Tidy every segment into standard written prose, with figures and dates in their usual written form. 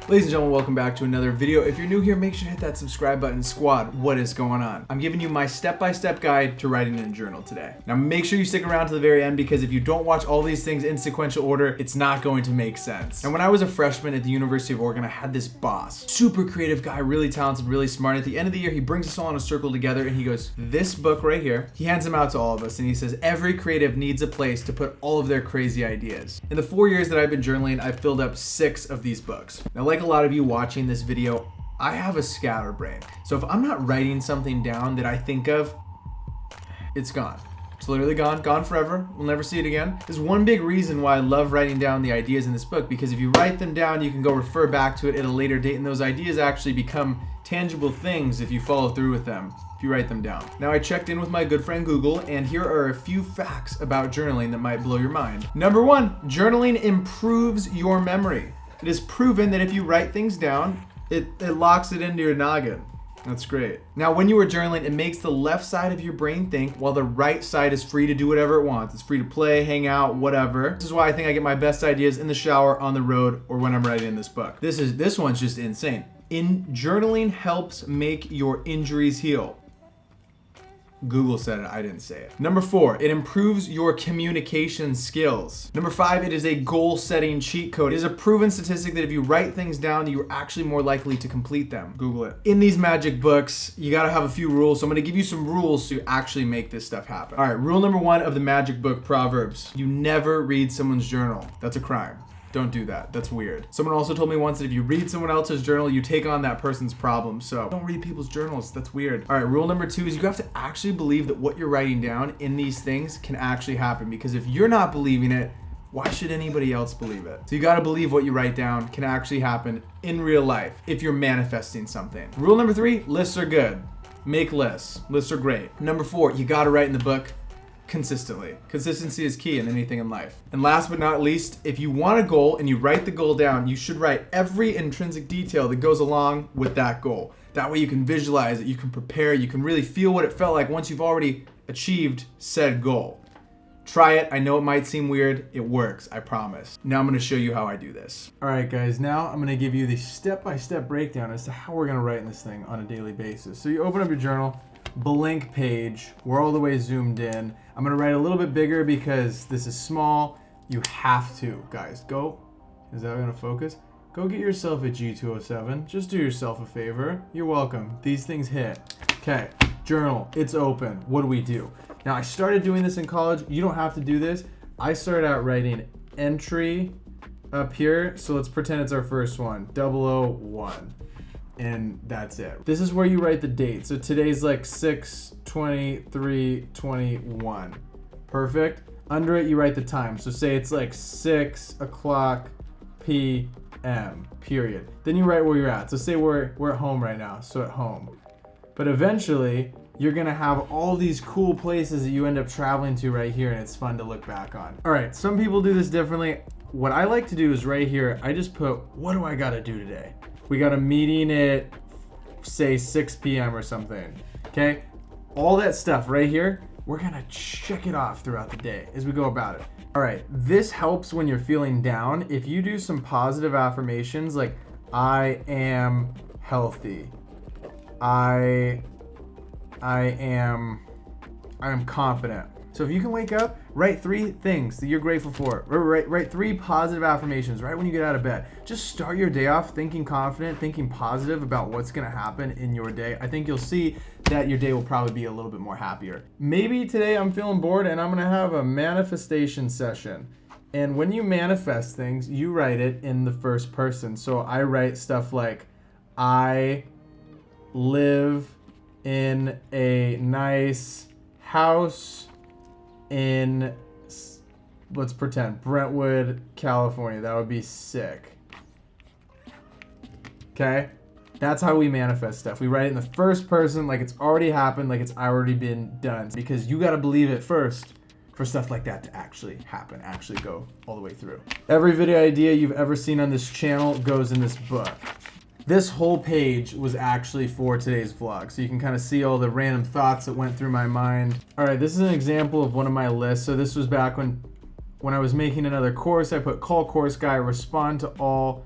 Ladies and gentlemen, welcome back to another video. If you're new here, make sure to hit that subscribe button. Squad, what is going on? I'm giving you my step-by-step guide to writing in a journal today. Now make sure you stick around to the very end, because if you don't watch all these things in sequential order, it's not going to make sense. And when I was a freshman at the University of Oregon, I had this boss, super creative guy, really talented, really smart. At the end of the year, he brings us all in a circle together and he goes, this book right here, he hands them out to all of us and he says, every creative needs a place to put all of their crazy ideas. In the 4 years that I've been journaling, I've filled up 6 of these books. Now, like a lot of you watching this video, I have a scatterbrain. So if I'm not writing something down that I think of, it's gone. It's literally gone forever. We'll never see it again. There's one big reason why I love writing down the ideas in this book, because if you write them down, you can go refer back to it at a later date, and those ideas actually become tangible things if you follow through with them, if you write them down. Now, I checked in with my good friend Google, and here are a few facts about journaling that might blow your mind. Number 1, journaling improves your memory. It is proven that if you write things down, it locks it into your noggin. That's great. Now, when you are journaling, it makes the left side of your brain think, while the right side is free to do whatever it wants. It's free to play, hang out, whatever. This is why I think I get my best ideas in the shower, on the road, or when I'm writing this book. This one's just insane. Journaling helps make your injuries heal. Google said it, I didn't say it. Number 4, it improves your communication skills. Number 5, it is a goal-setting cheat code. It is a proven statistic that if you write things down, you're actually more likely to complete them. Google it. In these magic books, you gotta have a few rules, so I'm gonna give you some rules to actually make this stuff happen. All right, rule number 1 of the magic book, Proverbs. You never read someone's journal. That's a crime. Don't do that. That's weird. Someone also told me once that if you read someone else's journal, you take on that person's problem. So don't read people's journals. That's weird. All right, rule number 2 is you have to actually believe that what you're writing down in these things can actually happen, because if you're not believing it, why should anybody else believe it? So you gotta believe what you write down can actually happen in real life if you're manifesting something. Rule number 3, lists are good. Make lists. Lists are great. Number 4, you gotta write in the book consistently. Consistency is key in anything in life. And last but not least, if you want a goal and you write the goal down, you should write every intrinsic detail that goes along with that goal. That way you can visualize it, you can prepare, you can really feel what it felt like once you've already achieved said goal. Try it. I know it might seem weird. It works, I promise. Now I'm going to show you how I do this. All right, guys, now I'm going to give you the step-by-step breakdown as to how we're going to write in this thing on a daily basis. So you open up your journal, blank page, we're all the way zoomed in. I'm gonna write a little bit bigger because this is small. You have to, guys, go. Is that gonna focus? Go get yourself a G207. Just do yourself a favor. You're welcome. These things hit. Okay, journal, it's open. What do we do? Now, I started doing this in college. You don't have to do this. I started out writing entry up here. So let's pretend it's our first one, 001. And that's it. This is where you write the date. So today's like 6/23/21. Perfect. Under it, you write the time. So say it's like 6 o'clock p.m. period. Then you write where you're at. So say we're at home right now. So at home. But eventually, you're gonna have all these cool places that you end up traveling to right here, and it's fun to look back on. All right, some people do this differently. What I like to do is right here, I just put, what do I gotta do today? We got a meeting at, say, 6 p.m. or something, okay? All that stuff right here, we're gonna check it off throughout the day as we go about it. All right, this helps when you're feeling down. If you do some positive affirmations like, I am healthy, I am confident. So if you can wake up, write 3 things that you're grateful for. Write 3 positive affirmations right when you get out of bed. Just start your day off thinking confident, thinking positive about what's gonna happen in your day. I think you'll see that your day will probably be a little bit more happier. Maybe today I'm feeling bored and I'm gonna have a manifestation session. And when you manifest things, you write it in the first person. So I write stuff like, I live in a nice house in, let's pretend, Brentwood, California. That would be sick. Okay? That's how we manifest stuff. We write it in the first person, like it's already happened, like it's already been done. Because you gotta believe it first for stuff like that to actually happen, actually go all the way through. Every video idea you've ever seen on this channel goes in this book. This whole page was actually for today's vlog, so you can kind of see all the random thoughts that went through my mind. All right, this is an example of one of my lists. So this was back when I was making another course. I put call course guy, respond to all,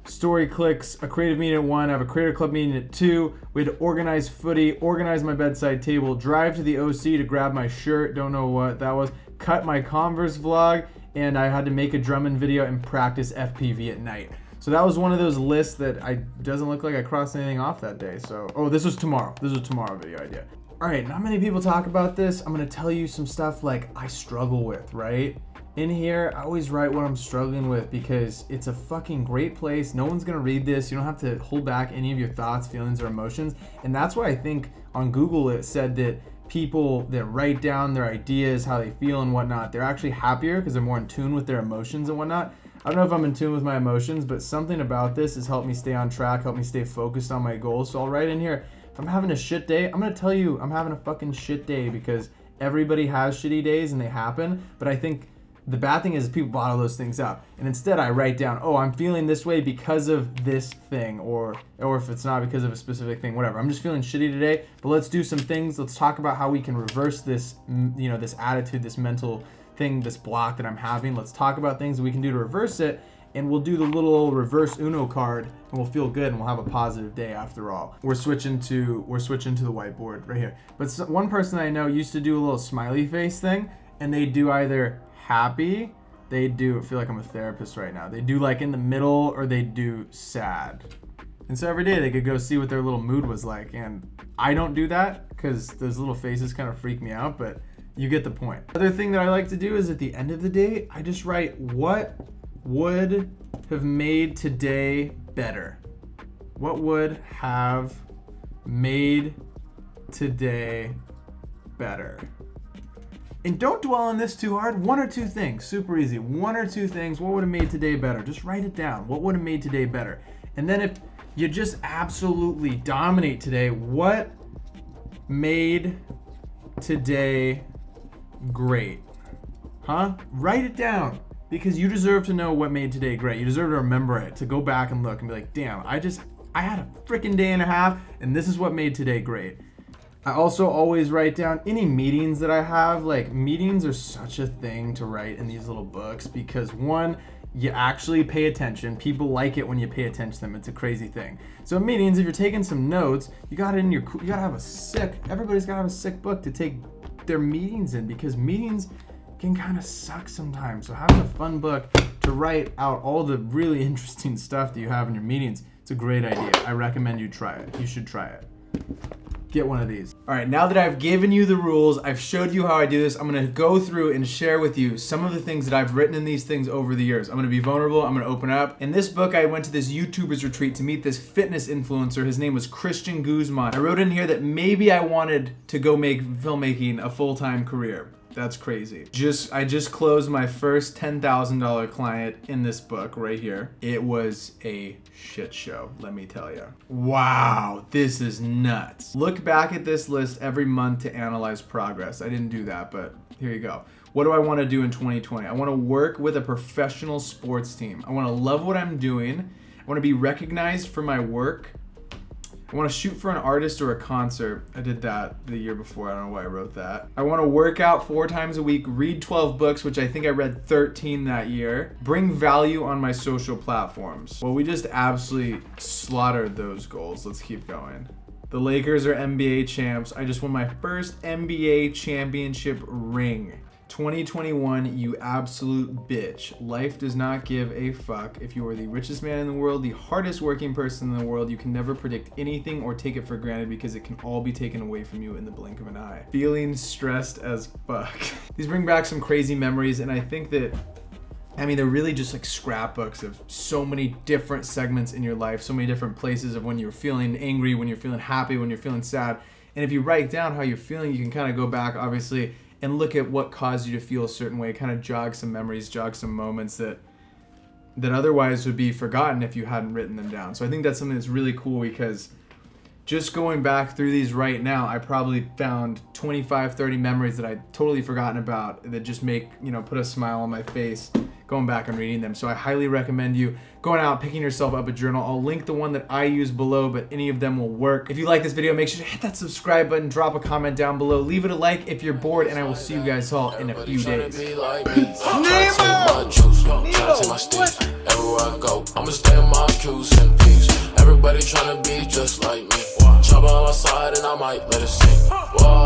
story clicks, a creative meeting at 1, I have a creator club meeting at 2. We had to organize footy, organize my bedside table, drive to the OC to grab my shirt, don't know what that was, cut my Converse vlog, and I had to make a Drummond video and practice FPV at night. So that was one of those lists that doesn't look like I crossed anything off that day. So, oh, this was tomorrow. This was a tomorrow video idea. All right, not many people talk about this. I'm gonna tell you some stuff like I struggle with, right? In here, I always write what I'm struggling with because it's a fucking great place. No one's gonna read this. You don't have to hold back any of your thoughts, feelings, or emotions. And that's why I think on Google it said that people that write down their ideas, how they feel and whatnot, they're actually happier because they're more in tune with their emotions and whatnot. I don't know if I'm in tune with my emotions, but something about this has helped me stay on track, helped me stay focused on my goals. So I'll write in here, if I'm having a shit day, I'm gonna tell you I'm having a fucking shit day because everybody has shitty days and they happen. But I think the bad thing is people bottle those things up. And instead I write down, oh, I'm feeling this way because of this thing, or if it's not because of a specific thing, whatever. I'm just feeling shitty today, but let's do some things. Let's talk about how we can reverse this, this attitude, this mental thing, this block that I'm having. Let's talk about things that we can do to reverse it, and we'll do the little reverse Uno card and we'll feel good and we'll have a positive day after all. We're switching to the whiteboard right here. But one person I know used to do a little smiley face thing, and they do either happy, I feel like I'm a therapist right now. They do like in the middle, or they do sad. And so every day they could go see what their little mood was like. And I don't do that because those little faces kind of freak me out, but you get the point. Other thing that I like to do is at the end of the day, I just write what would have made today better. What would have made today better? And don't dwell on this too hard. 1 or 2 things, super easy. 1 or 2 things, what would have made today better? Just write it down. What would have made today better? And then if you just absolutely dominate today, what made today great? Write it down, because you deserve to know what made today great. You deserve to remember it, to go back and look and be like, damn, I had a freaking day and a half and this is what made today great. I also always write down any meetings that I have. Like, meetings are such a thing to write in these little books because, one, you actually pay attention. People like it when you pay attention to them. It's a crazy thing. So meetings, if you're taking some notes, everybody's gotta have a sick book to take their meetings in, because meetings can kind of suck sometimes. So having a fun book to write out all the really interesting stuff that you have in your meetings, it's a great idea. I recommend you try it. You should try it. Get one of these. All right, now that I've given you the rules, I've showed you how I do this, I'm gonna go through and share with you some of the things that I've written in these things over the years. I'm gonna be vulnerable, I'm gonna open up. In this book, I went to this YouTuber's retreat to meet this fitness influencer. His name was Christian Guzman. I wrote in here that maybe I wanted to go make filmmaking a full-time career. That's crazy. I just closed my first $10,000 client in this book right here. It was a shit show, let me tell you. Wow, this is nuts. Look back at this list every month to analyze progress. I didn't do that, but here you go. What do I want to do in 2020? I want to work with a professional sports team. I want to love what I'm doing. I want to be recognized for my work. I want to shoot for an artist or a concert. I did that the year before. I don't know why I wrote that. I want to work out 4 times a week, read 12 books, which I think I read 13 that year. Bring value on my social platforms. Well, we just absolutely slaughtered those goals. Let's keep going. The Lakers are NBA champs. I just won my first NBA championship ring. 2021, you absolute bitch. Life does not give a fuck if you are the richest man in the world, the hardest working person in the world. You can never predict anything or take it for granted because it can all be taken away from you in the blink of an eye. Feeling stressed as fuck. These bring back some crazy memories, and I think that, they're really just like scrapbooks of so many different segments in your life, so many different places of when you're feeling angry, when you're feeling happy, when you're feeling sad. And if you write down how you're feeling, you can kind of go back, obviously, and look at what caused you to feel a certain way, kind of jog some memories, jog some moments that otherwise would be forgotten if you hadn't written them down. So I think that's something that's really cool, because just going back through these right now, I probably found 25, 30 memories that I'd totally forgotten about that just make, put a smile on my face, going back and reading them. So I highly recommend you going out, picking yourself up a journal. I'll link the one that I use below, but any of them will work. If you like this video, make sure to hit that subscribe button, drop a comment down below, leave it a like if you're bored, and I will see you guys all in a few days. Everywhere I go, I'ma stay on my Q's and P's. Everybody tryna be just like me. Chop on my side and I might let it sink. Whoa.